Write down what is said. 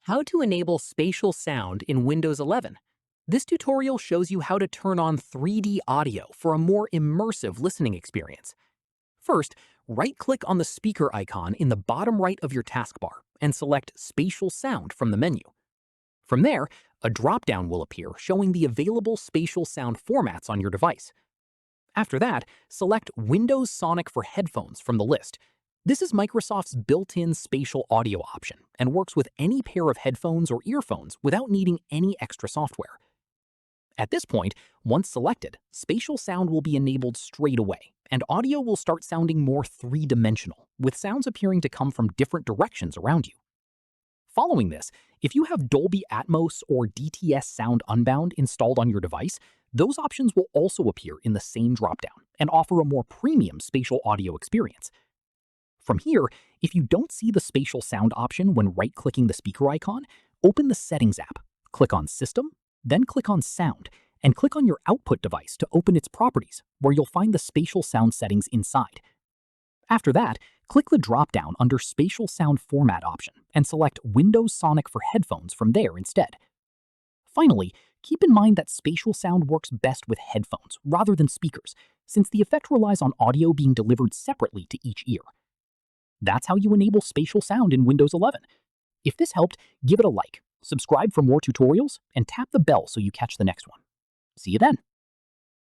How to enable spatial sound in Windows 11. This tutorial shows you how to turn on 3D audio for a more immersive listening experience. First, right-click on the speaker icon in the bottom right of your taskbar and select Spatial Sound from the menu. From there, a drop-down will appear showing the available spatial sound formats on your device. After that, select Windows Sonic for headphones from the list. This is Microsoft's built-in spatial audio option and works with any pair of headphones or earphones without needing any extra software. At this point, once selected, spatial sound will be enabled straight away, and audio will start sounding more three-dimensional, with sounds appearing to come from different directions around you. Following this, if you have Dolby Atmos or DTS Sound Unbound installed on your device, those options will also appear in the same dropdown and offer a more premium spatial audio experience. From here, if you don't see the spatial sound option when right-clicking the speaker icon, open the Settings app, click on System, then click on Sound, and click on your output device to open its properties, where you'll find the spatial sound settings inside. After that, click the drop-down under Spatial Sound Format option and select Windows Sonic for headphones from there instead. Finally, keep in mind that spatial sound works best with headphones rather than speakers, since the effect relies on audio being delivered separately to each ear. That's how you enable spatial sound in Windows 11. If this helped, give it a like, subscribe for more tutorials, and tap the bell so you catch the next one. See you then.